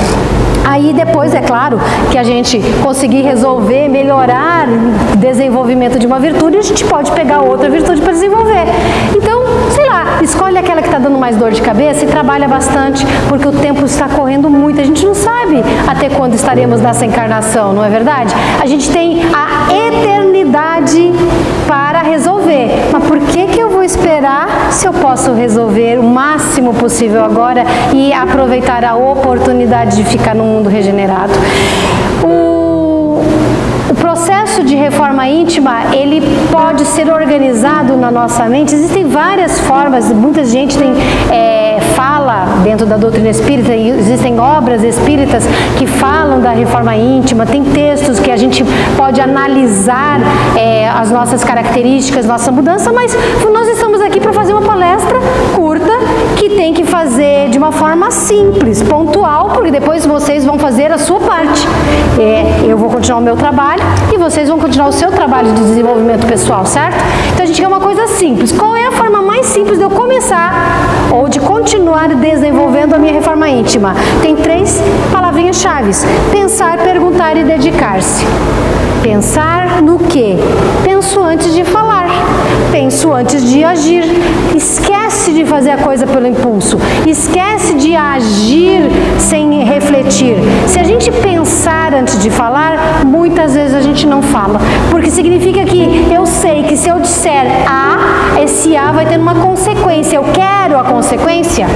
Aí depois, é claro, que a gente conseguir resolver, melhorar o desenvolvimento de uma virtude, a gente pode pegar outra virtude para desenvolver. Então, sei lá, escolhe aquela que está dando mais dor de cabeça e trabalha bastante, porque o tempo está correndo muito. A gente não sabe até quando estaremos nessa encarnação, não é verdade? A gente tem a eternidade para resolver. Mas por que eu vou esperar se eu posso resolver o máximo possível agora e aproveitar a oportunidade de ficar no mundo regenerado? O processo de reforma íntima, ele pode ser organizado na nossa mente. Existem várias formas, muita gente fala dentro da doutrina espírita, existem obras espíritas que falam da reforma íntima, tem textos que a gente pode analisar as nossas características, nossa mudança, mas nós estamos aqui para fazer uma palestra curta, que tem que fazer de uma forma simples, pontual, porque depois vocês vão fazer a sua parte. Eu vou continuar o meu trabalho e vocês vão continuar o seu trabalho de desenvolvimento pessoal, certo? Então a gente quer uma coisa simples. Qual é a forma mais simples de eu começar ou de continuar desenvolvendo a minha reforma íntima? Tem 3 palavrinhas-chave: pensar, perguntar e dedicar-se. Pensar no quê? Penso antes de falar, penso antes de agir. Esquece de fazer a coisa pelo impulso, esquece de agir sem refletir. Se a gente pensar antes de falar, muitas vezes a gente não fala, porque significa que eu sei que se eu disser A, esse A vai ter uma consequência. Eu quero a consequência?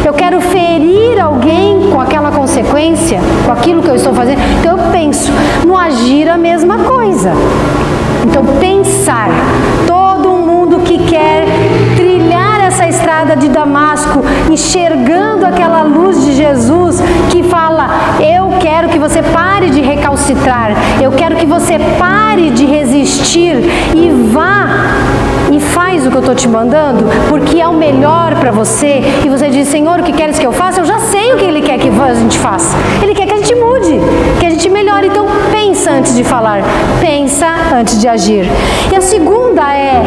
Eu quero ferir alguém com aquela consequência, com aquilo que eu estou fazendo? Então eu penso. No agir, a mesma coisa. Então pensar. Todo mundo que quer trilhar essa estrada de Damasco, enxergando aquela luz de Jesus que fala: eu quero que você pare de recalcitrar, eu quero que você pare de resistir e vá e faz o que eu estou te mandando, porque é o melhor para você. E você diz: Senhor, o que queres que eu faça? Eu já sei o que Ele quer que a gente faça. Ele quer que a gente mude, que a gente melhore. Então pensa antes de falar, pensa antes de agir. E a segunda é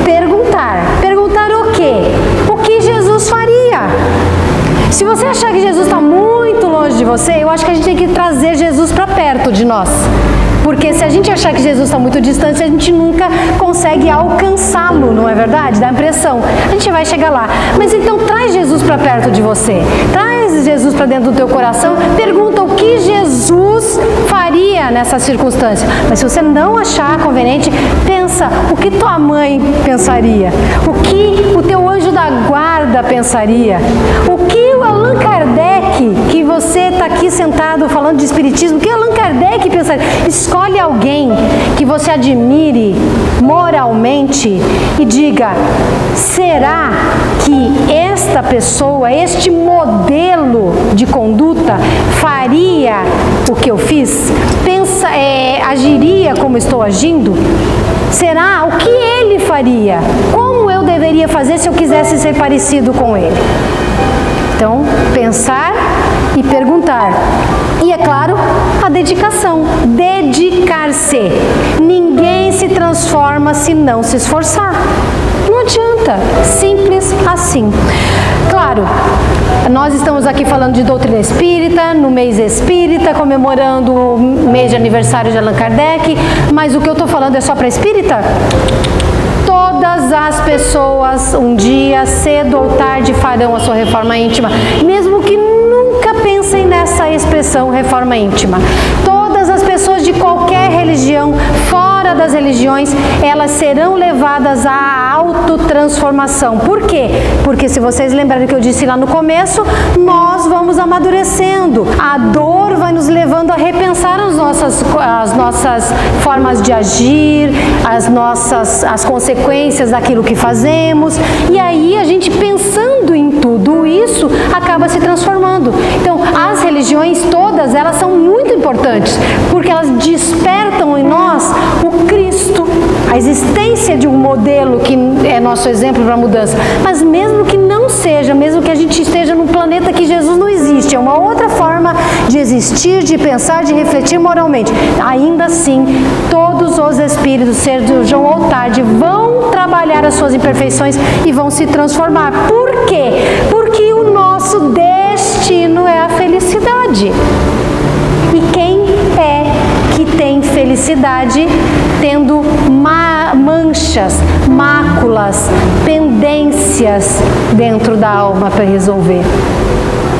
perguntar. Perguntar o quê? O que Jesus faria? Se você achar que Jesus está muito longe de você, eu acho que a gente tem que trazer Jesus para perto de nós. Porque se a gente achar que Jesus está muito distante, a gente nunca consegue alcançá-lo, não é verdade? Dá a impressão. A gente vai chegar lá. Mas então traz Jesus para perto de você. Traz Jesus para dentro do teu coração. Pergunta o que Jesus faria faria nessa circunstância? Mas se você não achar conveniente, pensa o que tua mãe pensaria, o que o teu anjo da guarda pensaria, o que o Allan Kardec, que você está aqui sentado falando de espiritismo, o que Allan Kardec pensaria? Escolhe alguém que você admire moralmente e diga: será que esta pessoa, este modelo de conduta faria o que eu fiz? Agiria como estou agindo? Será o que ele faria? Como eu deveria fazer se eu quisesse ser parecido com ele? Então, pensar e perguntar. E, é claro, a dedicação. Dedicar-se. Ninguém se transforma se não se esforçar. Não adianta. Simples assim. Claro, nós estamos aqui falando de doutrina espírita, no mês espírita, comemorando o mês de aniversário de Allan Kardec, mas o que eu estou falando é só para espírita? Todas as pessoas, um dia, cedo ou tarde, farão a sua reforma íntima, mesmo que nunca pensem nessa expressão reforma íntima. Todas as pessoas de qualquer religião, fora das religiões, elas serão levadas à autotransformação. Por quê? Porque, se vocês lembrarem que eu disse lá no começo, nós vamos amadurecendo. A dor vai nos levando a repensar as nossas formas de agir, as consequências daquilo que fazemos. E aí, a gente pensando em tudo isso, acaba se transformando. Então, as religiões todas, elas são muito importantes, porque elas despertam em nós o Cristo, a existência de um modelo que é nosso exemplo para a mudança. Mas mesmo que não seja, mesmo que a gente esteja num planeta que Jesus não existe, é uma outra forma de existir, de pensar, de refletir moralmente, ainda assim, todos os espíritos, sejam ou tarde, vão trabalhar as suas imperfeições e vão se transformar. Por quê? Porque o nosso destino é a felicidade. E quem é que tem felicidade tendo manchas, máculas, pendências dentro da alma para resolver?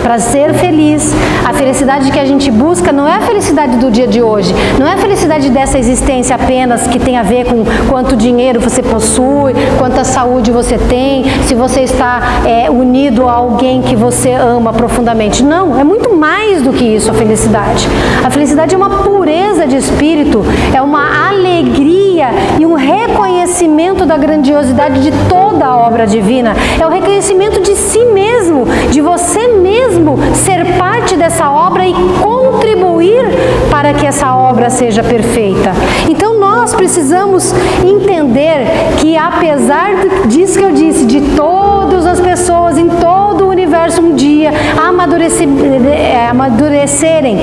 Para ser feliz, a felicidade que a gente busca não é a felicidade do dia de hoje, não é a felicidade dessa existência apenas que tem a ver com quanto dinheiro você possui, quanta saúde você tem, se você está unido a alguém que você ama profundamente. Não, é muito mais do que isso a felicidade. A felicidade é uma pureza de espírito, é uma alegria e um reconhecimento da grandiosidade de toda a obra divina, é o reconhecimento de si mesmo, de você mesmo, ser parte dessa obra e contribuir para que essa obra seja perfeita. Então nós precisamos entender que, apesar disso que eu disse, de todas as pessoas em todo o universo um dia amadurecerem,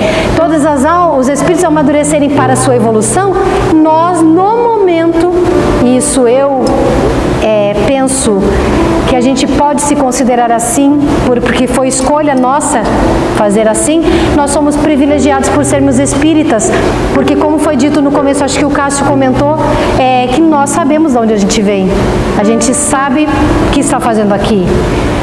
os espíritos amadurecerem para a sua evolução, nós no momento, isso eu penso que a gente pode se considerar assim, porque foi escolha nossa fazer assim. Nós somos privilegiados por sermos espíritas, porque, como foi dito no começo, acho que o Cássio comentou, que nós sabemos de onde a gente vem, a gente sabe o que está fazendo aqui,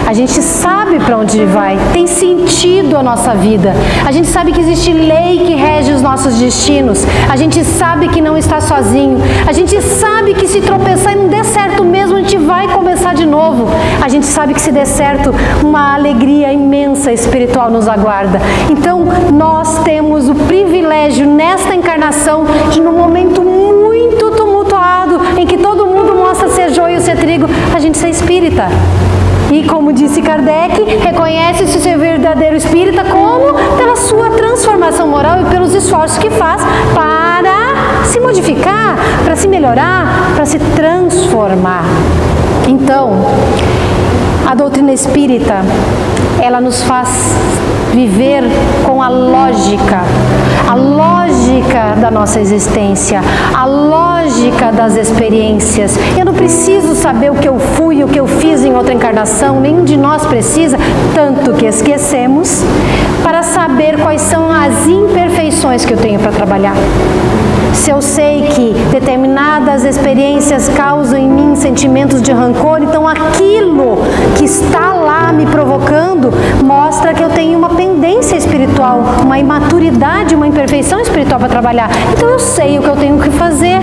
a gente sabe para onde vai, tem sentido a nossa vida, a gente sabe que existe lei que rege os nossos destinos, a gente sabe que não está sozinho, a gente sabe que se tropeçar e não der certo mesmo, a gente vai começar de novo, a gente sabe que se der certo, uma alegria imensa espiritual nos aguarda. Então nós temos o privilégio nesta encarnação de, num momento muito tumultuado, em que todo mundo mostra ser joio, ser trigo, a gente ser espírita. E, como disse Kardec, reconhece-se o seu verdadeiro espírita como pela sua transformação moral e pelos esforços que faz para se modificar, para se melhorar, para se transformar. Então, a doutrina espírita, ela nos faz viver com a lógica da nossa existência, a lógica das experiências. Eu não preciso saber o que eu fui, o que eu fiz em outra encarnação, nenhum de nós precisa, tanto que esquecemos, para saber quais são as imperfeições que eu tenho para trabalhar. Se eu sei que determinadas experiências causam em mim sentimentos de rancor, então aquilo que está lá está me provocando mostra que eu tenho uma pendência espiritual, uma imaturidade, uma imperfeição espiritual para trabalhar. Então eu sei o que eu tenho que fazer.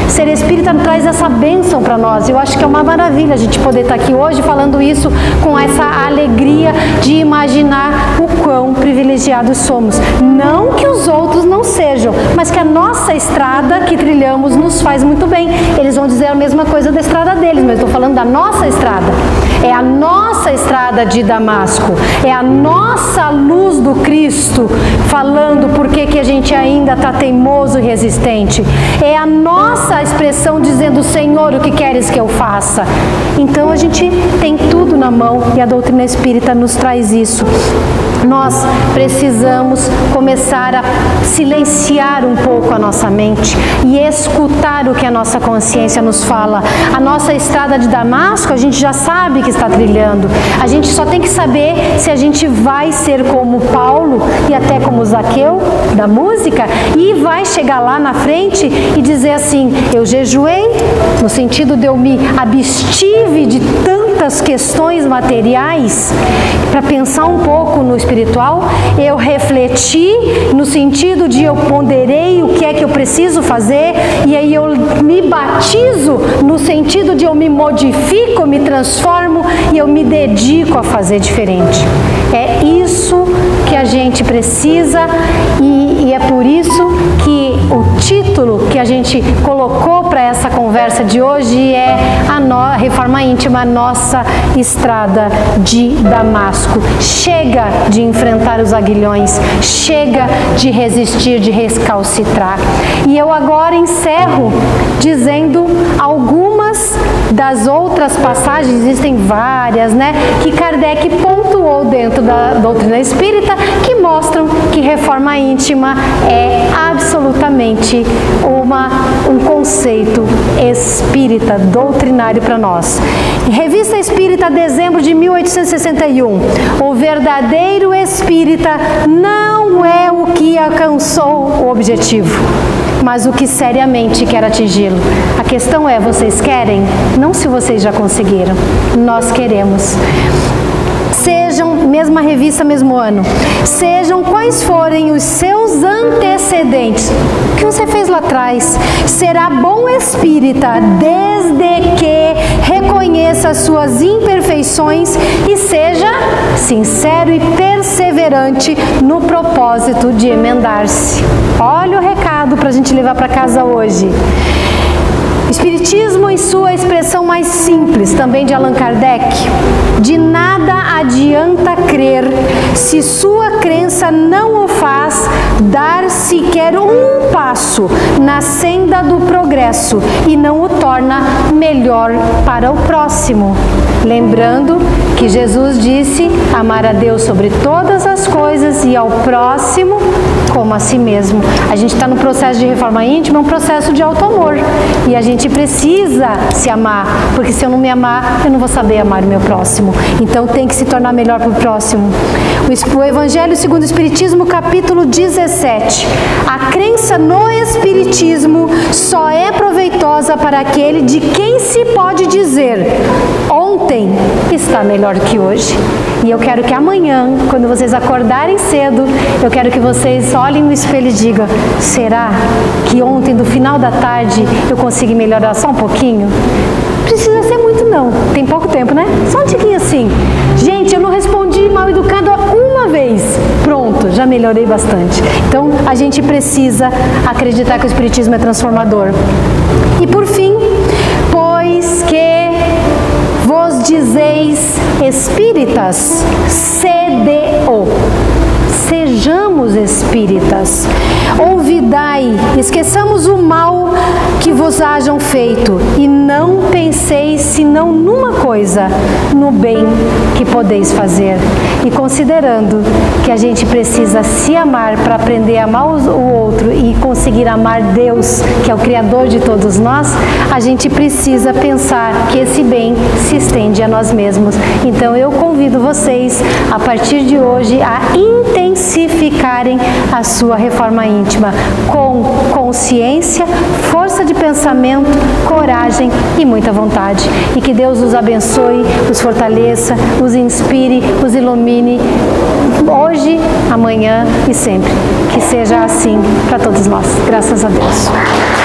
Ser espírita traz essa bênção para nós. Eu acho que é uma maravilha a gente poder estar aqui hoje falando isso com essa alegria de imaginar o quão privilegiados somos. Não que os outros não sejam, mas que a nossa estrada que trilhamos nos faz muito bem. Eles vão dizer a mesma coisa da estrada deles, mas eu estou falando da nossa estrada. É a nossa estrada de Damasco. É a nossa luz do Cristo falando por que a gente ainda está teimoso e resistente. É a nossa expressão dizendo: Senhor, o que queres que eu faça? Então a gente tem tudo na mão e a doutrina espírita nos traz isso. Nós precisamos começar a silenciar um pouco a nossa mente e escutar o que a nossa consciência nos fala. A nossa estrada de Damasco, a gente já sabe que está trilhando. A gente só tem que saber se a gente vai ser como Paulo e até como Zaqueu, da música, e vai chegar lá na frente e dizer assim: eu jejuei, no sentido de eu me abstive de tantas questões materiais para pensar um pouco no espiritual, eu refleti no sentido de eu ponderei o que é que eu preciso fazer, e aí eu me batizo no sentido de eu me modifico, me transformo e eu me dedico a fazer diferente. É isso que a gente precisa e é por isso que o título que a gente colocou para essa conversa de hoje é a Reforma Íntima, a nossa estrada de Damasco. Chega de enfrentar os aguilhões, chega de resistir, de recalcitrar. E eu agora encerro dizendo algumas das outras passagens, existem várias, né, que Kardec pontuou dentro da doutrina espírita, que mostram que reforma íntima é absolutamente um conceito espírita, doutrinário para nós. Revista Espírita, dezembro de 1861. O verdadeiro espírita não é o que alcançou o objetivo, mas o que seriamente quer atingi-lo. A questão é: vocês querem? Não se vocês já conseguiram. Nós queremos. Sejam, mesma revista, mesmo ano, sejam quais forem os seus antecedentes, o que você fez lá atrás, será bom espírita desde que reconheça as suas imperfeições e seja sincero e perseverante no propósito de emendar-se. Olha o recado para a gente levar para casa hoje. Espiritismo em sua expressão mais simples, também de Allan Kardec: de nada adianta crer se sua crença não o faz dar sequer um passo na senda do progresso e não o torna melhor para o próximo. Lembrando que Jesus disse amar a Deus sobre todas as coisas e ao próximo como a si mesmo. A gente está no processo de reforma íntima, é um processo de auto-amor. E a gente precisa se amar, porque se eu não me amar, eu não vou saber amar o meu próximo. Então tem que se tornar melhor para o próximo. O Evangelho segundo o Espiritismo, capítulo 17. A crença no Espiritismo só é proveitosa para aquele de quem se pode dizer: ontem está melhor que hoje. E eu quero que amanhã, quando vocês acordarem cedo, eu quero que vocês olhem no espelho e digam: será que ontem, no final da tarde, eu consegui melhorar só um pouquinho? Precisa ser muito não, tem pouco tempo, né? Só um tiquinho assim. Gente, eu não respondi mal educado uma vez. Pronto, já melhorei bastante. Então, a gente precisa acreditar que o Espiritismo é transformador. E por fim, pois que vos dizeis espíritas, CDO. Sejamos espíritas. Ouvidai, esqueçamos o mal que vos hajam feito e não penseis senão numa coisa, no bem que podeis fazer. E considerando que a gente precisa se amar para aprender a amar o outro e conseguir amar Deus, que é o Criador de todos nós, a gente precisa pensar que esse bem se estende a nós mesmos. Então eu convido vocês, a partir de hoje, a intensificarem a sua reforma íntima com consciência, força de pensamento, coragem e muita vontade. e que Deus os abençoe, os fortaleça, os inspire, os ilumine, hoje, amanhã e sempre. Que seja assim para todos nós. Graças a Deus.